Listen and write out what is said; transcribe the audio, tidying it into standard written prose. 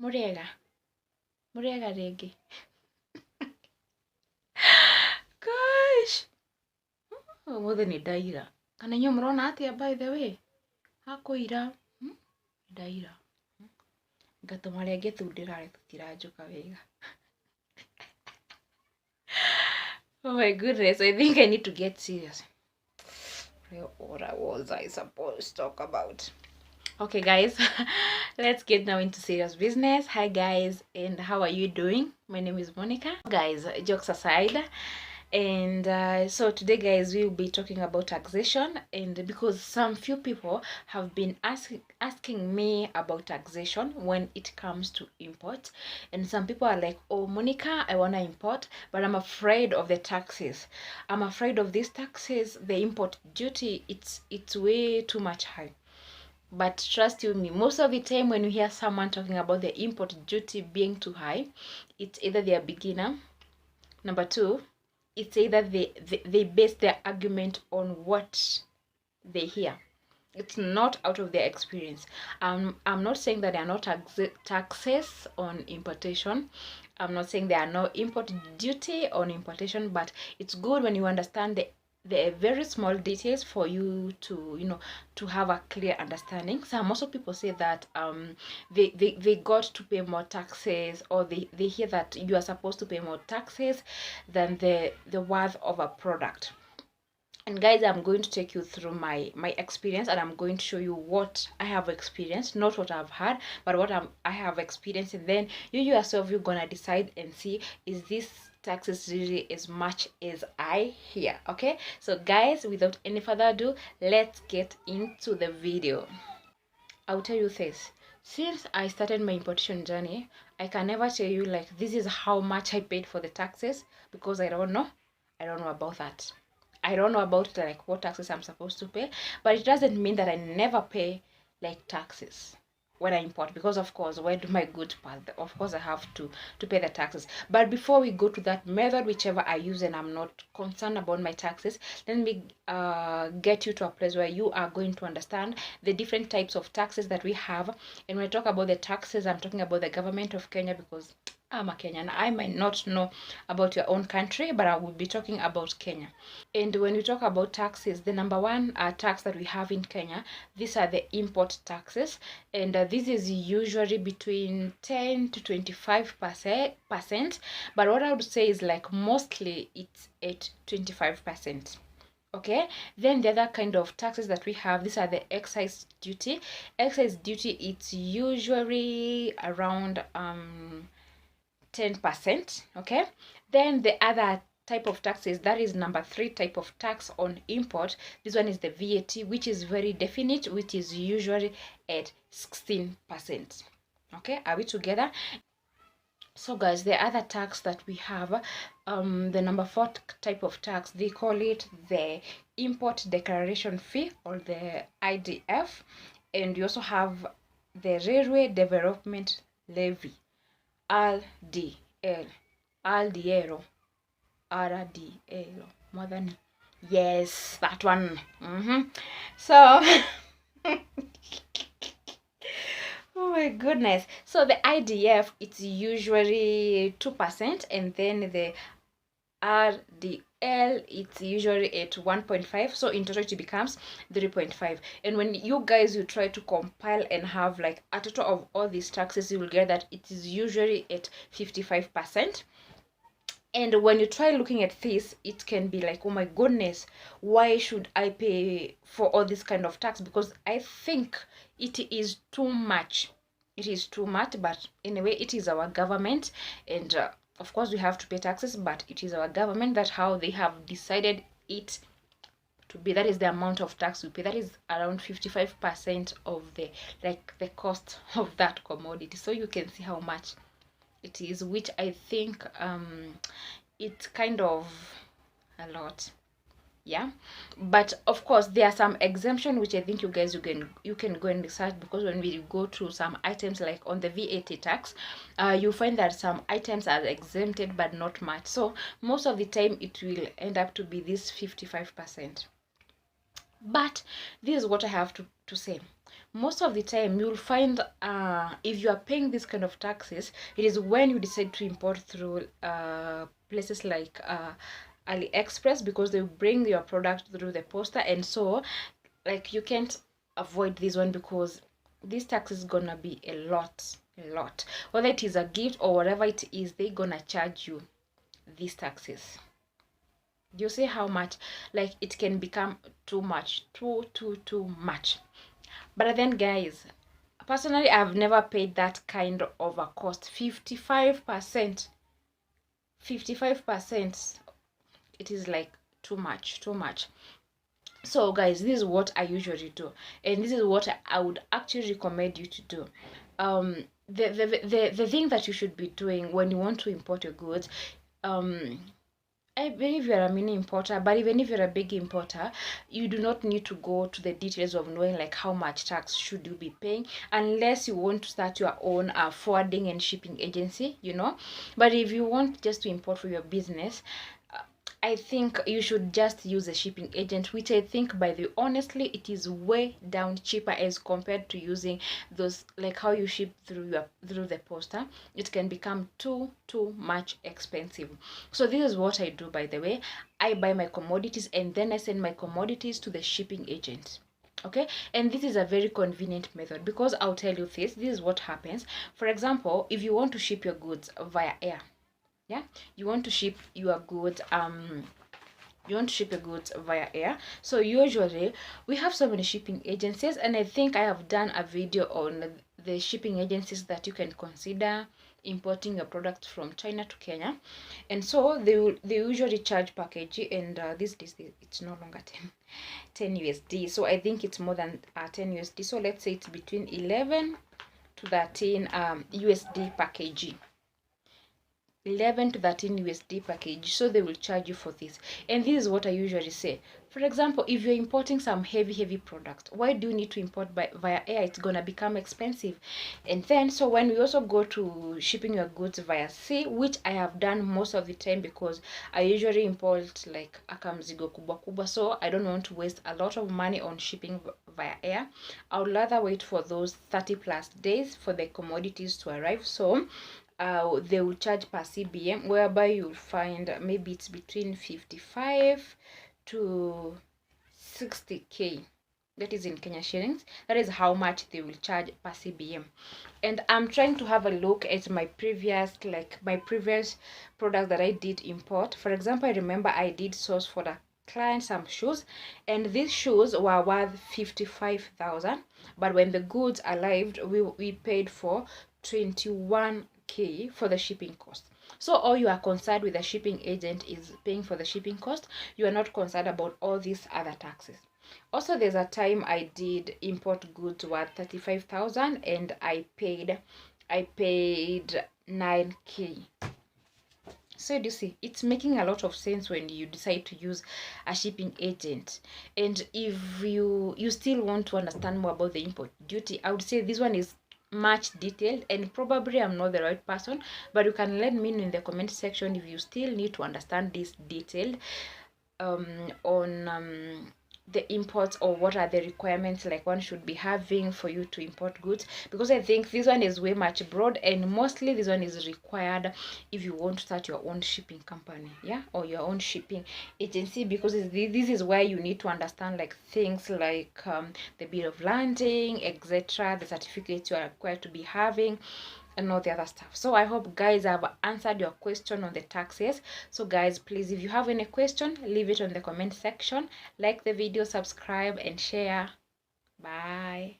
Muriega rĩngĩ. Gosh. Ũmũthĩ nĩ ndaira. Kana inyuĩ mũrona atĩa by the way? Hakũira. Ndaira. Ngatũma rĩngĩ tũndĩrare tũtiranjũka wega. Oh my goodness, I think I need to get serious. What was I supposed to talk about? Okay guys, let's get now into serious business. Hi guys, and how are you doing? My name is Monica. Guys, jokes aside, and so today guys we'll be talking about taxation, and because some few people have been asking me about taxation when it comes to import, and some people are like, oh Monica, I want to import but I'm afraid of the taxes. I'm afraid of these taxes. The import duty, it's way too much high. But trust you me, most of the time when you hear someone talking about the import duty being too high, it's either they're a beginner. Number two, it's either they base their argument on what they hear. It's not out of their experience. I'm not saying that there are no taxes on importation. I'm not saying there are no import duty on importation, but it's good when you understand the very small details for you to to have a clear understanding. Some also people say that they got to pay more taxes, or they hear that you are supposed to pay more taxes than the worth of a product. And guys, I'm going to take you through my experience, and I'm going to show you what I have experienced, not what I've heard, but what I have experienced, and then you yourself, you're gonna decide and see, is this taxes really as much as I hear? Okay, so guys, without any further ado, let's get into the video. I'll tell you this, since I started my importation journey, I can never tell you like this is how much I paid for the taxes, because I don't know about that. I don't know about like what taxes I'm supposed to pay, but it doesn't mean that I never pay like taxes when I import, because of course, where do my goods pass? Of course I have to pay the taxes. But before we go to that method, whichever I use, and I'm not concerned about my taxes, let me get you to a place where you are going to understand the different types of taxes that we have. And when I talk about the taxes, I'm talking about the government of Kenya, because I'm a Kenyan. I might not know about your own country, but I will be talking about Kenya. And when we talk about taxes, the number one tax that we have in Kenya, these are the import taxes, and this is usually between 10 to 25%, but what I would say is like mostly it's at 25%. Okay, then the other kind of taxes that we have, these are the excise duty. Excise duty, it's usually around 10%. Okay, then the other type of taxes, that is number 3 type of tax on import. This one is the VAT, which is very definite, which is usually at 16%. Okay, are we together? So guys, the other tax that we have, the number 4 type of tax, they call it the import declaration fee, or the IDF, and you also have the railway development levy, RDL, more than, yes, that one. So oh my goodness, so the IDF, it's usually 2%, and then the RDL, it's usually at 1.5, so in total it becomes 3.5. and when you guys you try to compile and have like a total of all these taxes, you will get that it is usually at 55%. And when you try looking at this, it can be like, oh my goodness, why should I pay for all this kind of tax? Because I think it is too much. It is too much, but anyway, it is our government, and of course we have to pay taxes, but it is our government, that how they have decided it to be. That is the amount of tax we pay. That is around 55% of the cost of that commodity. So you can see how much it is, which I think it's kind of a lot. Yeah, but of course there are some exemption, which I think you guys you can go and research, because when we go to some items like on the VAT tax, you find that some items are exempted but not much. So most of the time it will end up to be this 55%. But this is what I have to say. most of the time you'll find if you are paying this kind of taxes, it is when you decide to import through places like AliExpress, because they bring your product through the poster, and so like you can't avoid this one, because this tax is gonna be a lot, whether it is a gift or whatever it is, they're gonna charge you these taxes. Do you see how much? Like it can become too much, too much. But then guys, personally, I've never paid that kind of a cost. 55%, 55%, it is like too much. So guys, this is what I usually do, and this is what I would actually recommend you to do. The thing that you should be doing when you want to import your goods, I believe you're a mini importer, but even if you're a big importer, you do not need to go to the details of knowing like how much tax should you be paying, unless you want to start your own forwarding and shipping agency, you know. But if you want just to import for your business, I think you should just use a shipping agent, which I think, by the honestly, it is way down cheaper as compared to using those, like how you ship through the poster. It can become too much expensive. So this is what I do, by the way. I buy my commodities and then I send my commodities to the shipping agent. Okay, and this is a very convenient method, because I'll tell you this is what happens. For example, if you want to ship your goods via air, yeah, you want to ship your goods via air. So usually we have so many shipping agencies, and I think I have done a video on the shipping agencies that you can consider importing your product from China to Kenya. And so they usually charge package, and these days it's no longer 10 USD. So I think it's more than 10 USD. So let's say it's between 11 to 13 USD package. 11 to 13 USD package. So they will charge you for this. And this is what I usually say. For example, if you're importing some heavy product, why do you need to import via air? It's gonna become expensive. And then so when we also go to shipping your goods via sea, which I have done most of the time, because I usually import like akamzigo kubwa, so I don't want to waste a lot of money on shipping via air. I would rather wait for those 30+ days for the commodities to arrive. So they will charge per CBM, whereby you'll find maybe it's between 55 to 60k. That is in Kenya shillings. That is how much they will charge per CBM. And I'm trying to have a look at my previous product that I did import. For example, I remember I did source for the client some shoes, and these shoes were worth 55,000, but when the goods arrived, we paid for 21k for the shipping cost. So all you are concerned with the shipping agent is paying for the shipping cost. You are not concerned about all these other taxes. Also, there's a time I did import goods worth 35,000, and I paid 9k. So do you see, it's making a lot of sense when you decide to use a shipping agent. And if you still want to understand more about the import duty, I would say this one is much detailed, and probably I'm not the right person, but you can let me know in the comment section if you still need to understand this detailed on the imports, or what are the requirements like one should be having for you to import goods, because I think this one is way much broad, and mostly this one is required if you want to start your own shipping company, yeah, or your own shipping agency, because this is where you need to understand like things like the bill of landing, etc., the certificates you are required to be having, and all the other stuff. So I hope guys I've answered your question on the taxes. So guys, please, if you have any question, leave it on the comment section. Like the video, subscribe and share. Bye.